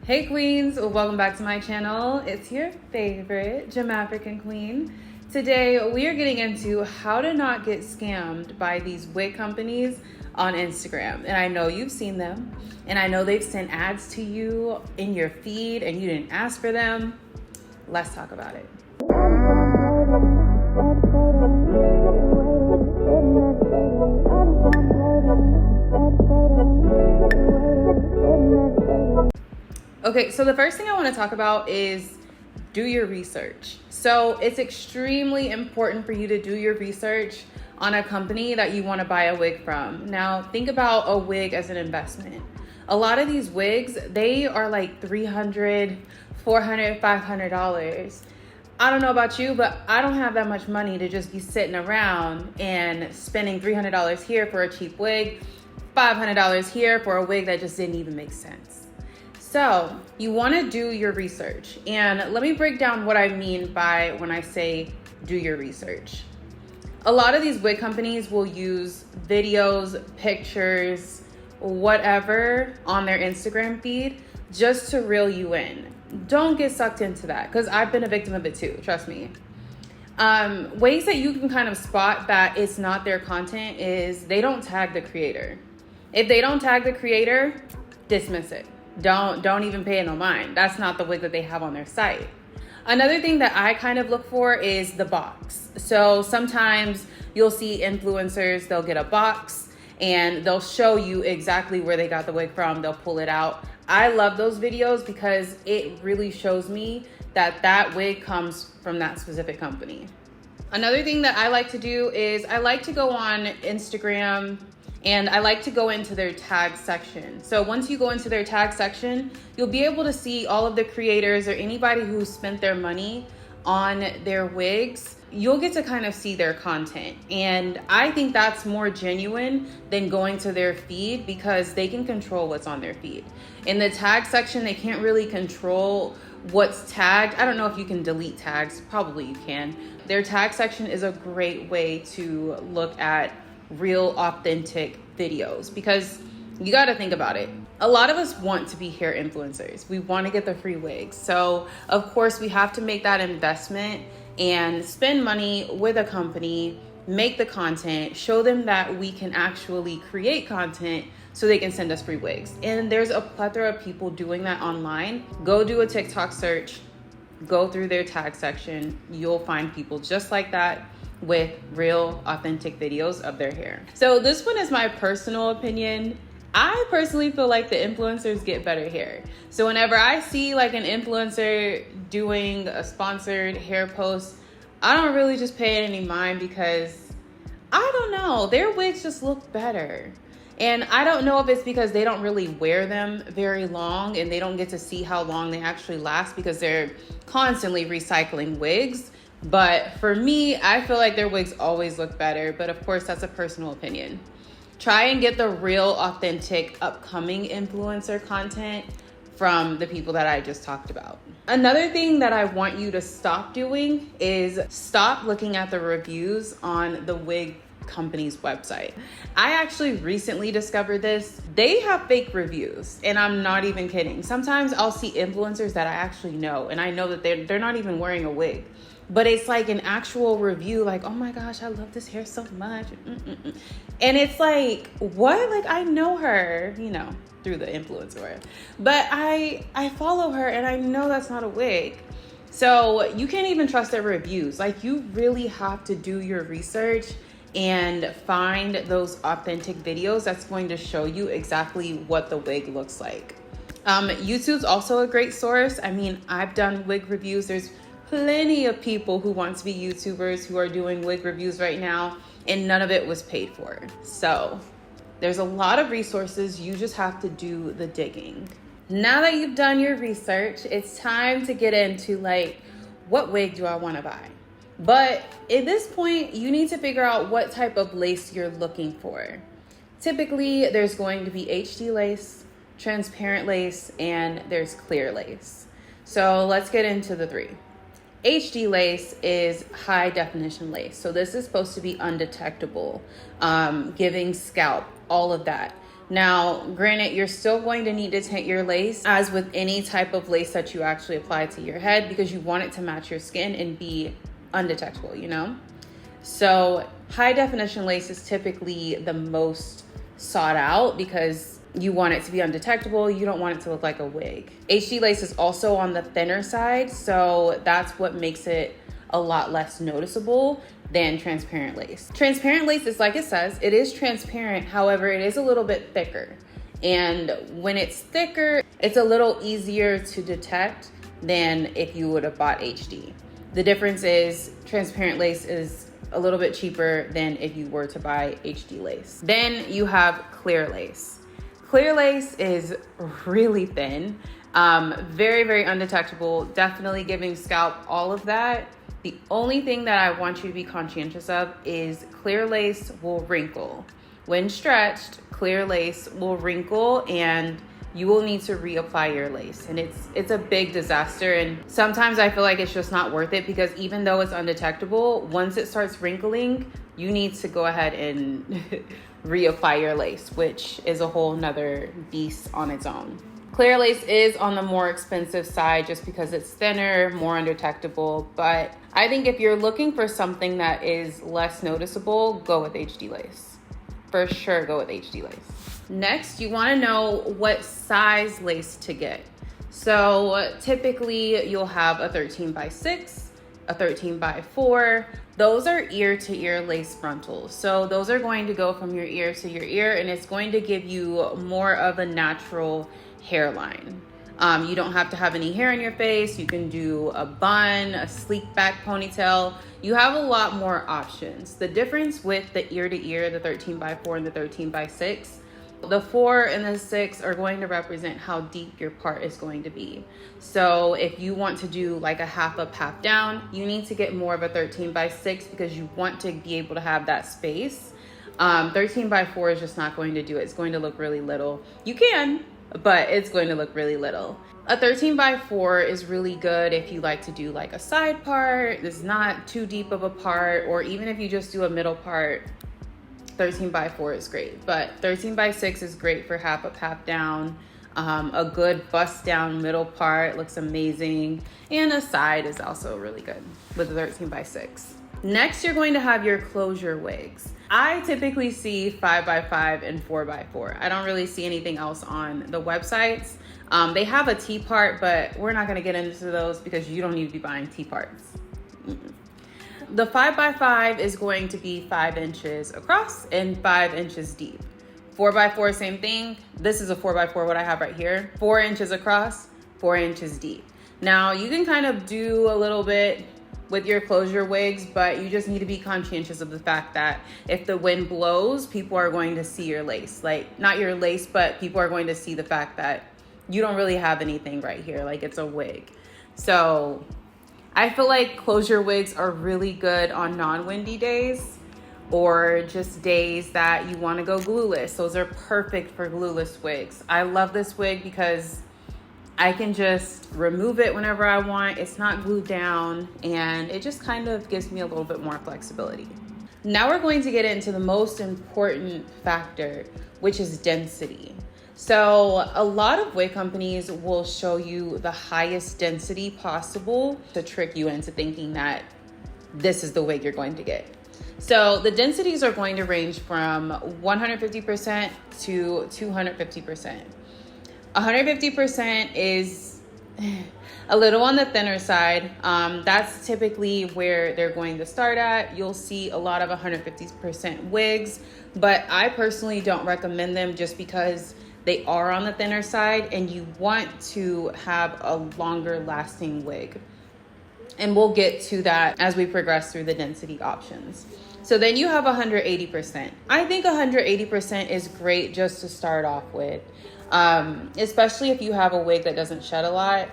Hey queens, welcome back to my channel. It's your favorite Gem African queen. Today we are getting into how to not get scammed by these wig companies on Instagram. And I know you've seen them, and I know they've sent ads to you in your feed and you didn't ask for them. Let's talk about it. Okay, so the first thing I want to talk about is do your research. So it's extremely important for you to do your research on a company that you want to buy a wig from. Now, think about a wig as an investment. A lot of these wigs, they are like $300, $400, $500. I don't know about you, but I don't have that much money to just be sitting around and spending $300 here for a cheap wig, $500 here for a wig that just didn't even make sense. So you want to do your research, and let me break down what I mean by when I say do your research. A lot of these wig companies will use videos, pictures, whatever on their Instagram feed just to reel you in. Don't get sucked into that, because I've been a victim of it too, trust me. Ways that you can kind of spot that it's not their content is they don't tag the creator. If they don't tag the creator, dismiss it. Don't even pay it no mind. That's not the wig that they have on their site. Another thing that I kind of look for is the box. So sometimes you'll see influencers, they'll get a box and they'll show you exactly where they got the wig from. They'll pull it out. I love those videos because it really shows me that that wig comes from that specific company. Another thing that I like to do is I like to go on Instagram and I like to go into their tag section. So once you go into their tag section, you'll be able to see all of the creators or anybody who spent their money on their wigs. You'll get to kind of see their content. And I think that's more genuine than going to their feed, because they can control what's on their feed. In the tag section, they can't really control what's tagged. I don't know if you can delete tags. Probably you can. Their tag section is a great way to look at real authentic videos, because you got to think about it. A lot of us want to be hair influencers. We want to get the free wigs. So of course we have to make that investment and spend money with a company, make the content, show them that we can actually create content so they can send us free wigs. And there's a plethora of people doing that online. Go do a TikTok search, go through their tag section. You'll find people just like that with real authentic videos of their hair. So this one is my personal opinion. I personally feel like the influencers get better hair. So whenever I see like an influencer doing a sponsored hair post, I don't really just pay it any mind, because I don't know, their wigs just look better. And I don't know if it's because they don't really wear them very long and they don't get to see how long they actually last, because they're constantly recycling wigs. But for me, I feel like their wigs always look better. But of course, that's a personal opinion. Try and get the real, authentic, upcoming influencer content from the people that I just talked about. Another thing that I want you to stop doing is stop looking at the reviews on the wig company's website. I actually recently discovered this. They have fake reviews, and I'm not even kidding. Sometimes I'll see influencers that I actually know, and I know that they're not even wearing a wig. But it's like an actual review, like, oh my gosh, I love this hair so much. And it's like, what? Like, I know her, you know, through the influencer. But I follow her and I know that's not a wig. So you can't even trust their reviews. Like, you really have to do your research and find those authentic videos that's going to show you exactly what the wig looks like. YouTube's also a great source. I mean, I've done wig reviews. There's plenty of people who want to be YouTubers who are doing wig reviews right now, and none of it was paid for. So there's a lot of resources. You just have to do the digging. Now that you've done your research, it's time to get into like, what wig do I want to buy? But at this point, you need to figure out what type of lace you're looking for. Typically, there's going to be HD lace, transparent lace, and there's clear lace. So let's get into the three. HD lace is high definition lace. So this is supposed to be undetectable, giving scalp, all of that. Now, granted, you're still going to need to tint your lace as with any type of lace that you actually apply to your head, because you want it to match your skin and be undetectable, you know? So high definition lace is typically the most sought out because you want it to be undetectable. You don't want it to look like a wig. HD lace is also on the thinner side, so that's what makes it a lot less noticeable than transparent lace. Transparent lace is, like it says, it is transparent. However, it is a little bit thicker. And when it's thicker, it's a little easier to detect than if you would have bought HD. The difference is transparent lace is a little bit cheaper than if you were to buy HD lace. Then you have clear lace. Clear lace is really thin, very, very undetectable, definitely giving scalp all of that. The only thing that I want you to be conscientious of is clear lace will wrinkle. When stretched, clear lace will wrinkle and you will need to reapply your lace. And it's a big disaster. And sometimes I feel like it's just not worth it, because even though it's undetectable, once it starts wrinkling, you need to go ahead and reapply your lace, which is a whole nother beast on its own. Clear lace is on the more expensive side just because it's thinner, more undetectable. But I think if you're looking for something that is less noticeable, go with HD lace. For sure, go with HD lace. Next, you want to know what size lace to get. So typically you'll have a 13x6, a 13x4. Those are ear to ear lace frontals. So those are going to go from your ear to your ear, and it's going to give you more of a natural hairline. You don't have to have any hair in your face. You can do a bun, a sleek back ponytail. You have a lot more options. The difference with the ear to ear, the 13x4 and the 13x6, the 4 and the 6 are going to represent how deep your part is going to be. So if you want to do like a half up, half down, you need to get more of a 13x6 because you want to be able to have that space. 13x4 is just not going to do it. It's going to look really little. You can, but it's going to look really little. A 13x4 is really good if you like to do like a side part. It's not too deep of a part, or even if you just do a middle part, 13x4 is great. But 13x6 is great for half up, half down. A good bust down middle part looks amazing. And a side is also really good with the 13x6. Next, you're going to have your closure wigs. I typically see 5x5 and 4x4. I don't really see anything else on the websites. They have a T part, but we're not going to get into those because you don't need to be buying T parts. The 5x5 is going to be 5 inches across and 5 inches deep. 4x4, same thing. This is a 4x4, what I have right here. 4 inches across, 4 inches deep. Now you can kind of do a little bit with your closure wigs, but you just need to be conscientious of the fact that if the wind blows, people are going to see your lace. Like, not your lace, but people are going to see the fact that you don't really have anything right here. Like, it's a wig. So I feel like closure wigs are really good on non-windy days, or just days that you want to go glueless. Those are perfect for glueless wigs. I love this wig because I can just remove it whenever I want. It's not glued down, and it just kind of gives me a little bit more flexibility. Now we're going to get into the most important factor, which is density. So a lot of wig companies will show you the highest density possible to trick you into thinking that this is the wig you're going to get. So the densities are going to range from 150% to 250%. 150% is a little on the thinner side. That's typically where they're going to start at. You'll see a lot of 150% wigs, but I personally don't recommend them just because they are on the thinner side and you want to have a longer lasting wig. And we'll get to that as we progress through the density options. So then you have 180%. I think 180% is great just to start off with. Especially if you have a wig that doesn't shed a lot.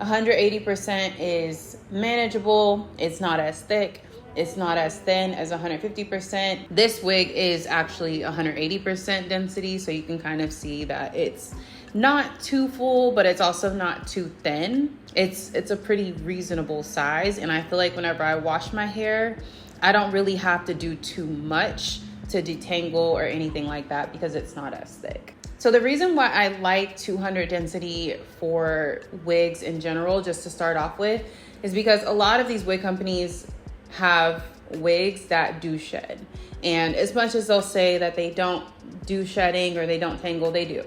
180% is manageable. It's not as thick. It's not as thin as 150%. This wig is actually 180% density, so you can kind of see that it's not too full, but it's also not too thin. It's a pretty reasonable size, and I feel like whenever I wash my hair, I don't really have to do too much to detangle or anything like that because it's not as thick. So the reason why I like 200 density for wigs in general, just to start off with, is because a lot of these wig companies have wigs that do shed. And as much as they'll say that they don't do shedding or they don't tangle, they do.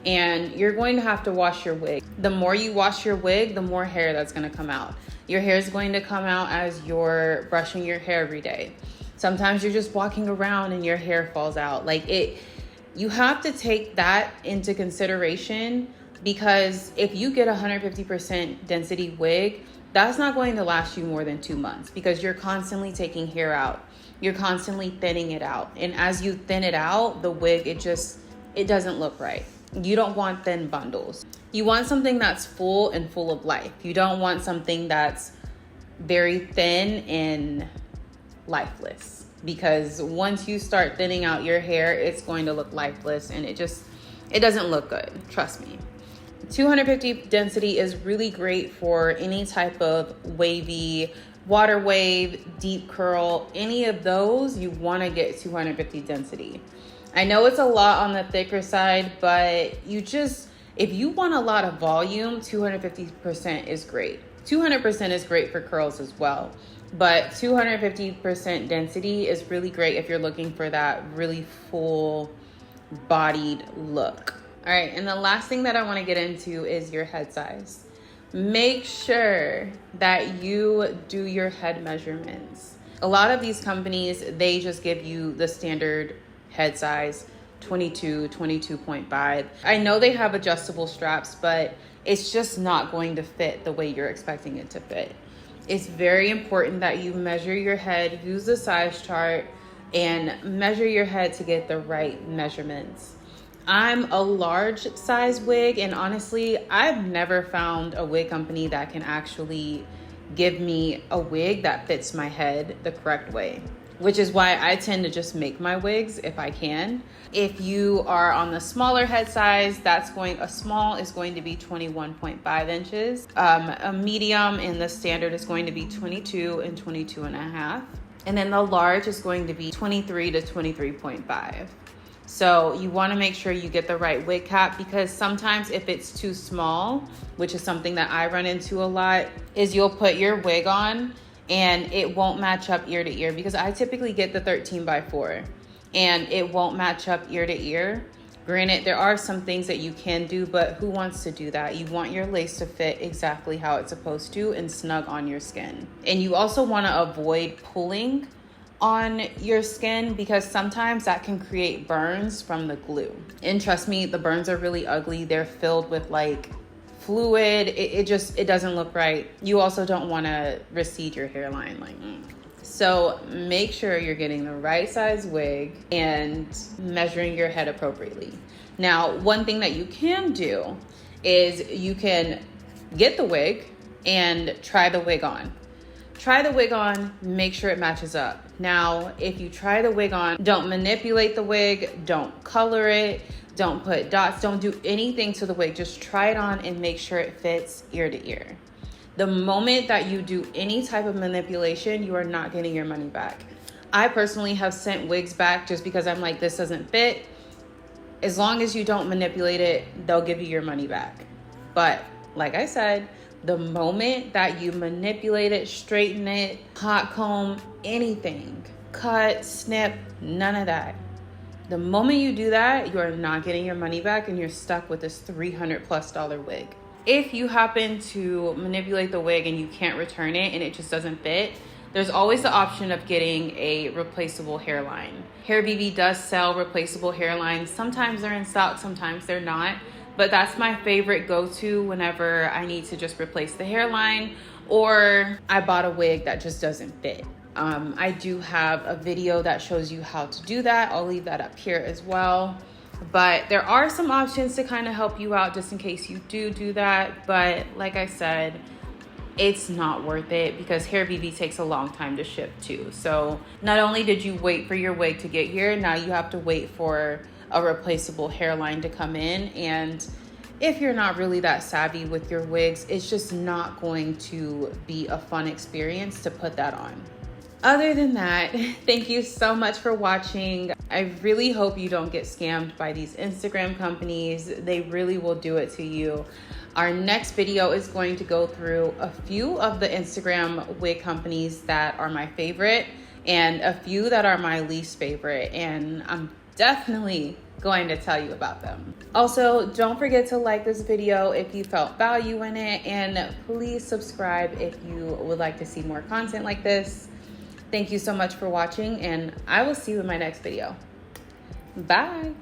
And you're going to have to wash your wig. The more you wash your wig, the more hair that's going to come out. Your hair is going to come out as you're brushing your hair every day. Sometimes you're just walking around and your hair falls out. You have to take that into consideration, because if you get 150% density wig, that's not going to last you more than 2 months, because you're constantly taking hair out. You're constantly thinning it out. And as you thin it out, the wig, it doesn't look right. You don't want thin bundles. You want something that's full and full of life. You don't want something that's very thin and lifeless. Because once you start thinning out your hair, it's going to look lifeless, and it doesn't look good. Trust me. 250 density is really great for any type of wavy, water wave, deep curl, any of those. You want to get 250 density. I know it's a lot on the thicker side, but if you want a lot of volume, 250% is great. 200% is great for curls as well. But 250% density is really great if you're looking for that really full bodied look. All right, and the last thing that I want to get into is your head size. Make sure that you do your head measurements. A lot of these companies, they just give you the standard head size, 22, 22.5. I know they have adjustable straps, but it's just not going to fit the way you're expecting it to fit. It's very important that you measure your head, use the size chart, and measure your head to get the right measurements. I'm a large size wig, and honestly, I've never found a wig company that can actually give me a wig that fits my head the correct way, which is why I tend to just make my wigs if I can. If you are on the smaller head size, a small is going to be 21.5 inches. A medium and the standard is going to be 22 and 22 and a half. And then the large is going to be 23 to 23.5. So you want to make sure you get the right wig cap, because sometimes if it's too small, which is something that I run into a lot, is you'll put your wig on and it won't match up ear to ear, because I typically get the 13x4 and it won't match up ear to ear. Granted, there are some things that you can do, but who wants to do that? You want your lace to fit exactly how it's supposed to and snug on your skin. And you also want to avoid pulling on your skin, because sometimes that can create burns from the glue. And trust me, the burns are really ugly. They're filled with fluid. It doesn't look right. You also don't want to recede your hairline. So make sure you're getting the right size wig and measuring your head appropriately. Now, one thing that you can do is you can get the wig and try the wig on. Try the wig on, make sure it matches up. Now, if you try the wig on, don't manipulate the wig, don't color it, don't put dots, don't do anything to the wig. Just try it on and make sure it fits ear to ear. The moment that you do any type of manipulation, you are not getting your money back. I personally have sent wigs back just because I'm like, this doesn't fit. As long as you don't manipulate it, they'll give you your money back. But like I said, the moment that you manipulate it, straighten it, hot comb, anything, cut, snip, none of that. The moment you do that, you are not getting your money back and you're stuck with this $300+ wig. If you happen to manipulate the wig and you can't return it and it just doesn't fit, there's always the option of getting a replaceable hairline. Hair BB does sell replaceable hairlines. Sometimes they're in stock, sometimes they're not. But that's my favorite go-to whenever I need to just replace the hairline or I bought a wig that just doesn't fit. I do have a video that shows you how to do that. I'll leave that up here as well. But there are some options to kind of help you out just in case you do that. But like I said, it's not worth it because Hair BB takes a long time to ship too. So not only did you wait for your wig to get here, now you have to wait for a replaceable hairline to come in. And if you're not really that savvy with your wigs, it's just not going to be a fun experience to put that on. Other than that, thank you so much for watching. I really hope you don't get scammed by these Instagram companies. They really will do it to you. Our next video is going to go through a few of the Instagram wig companies that are my favorite and a few that are my least favorite. And I'm definitely going to tell you about them. Also, don't forget to like this video if you felt value in it, and please subscribe if you would like to see more content like this. Thank you so much for watching, and I will see you in my next video. Bye.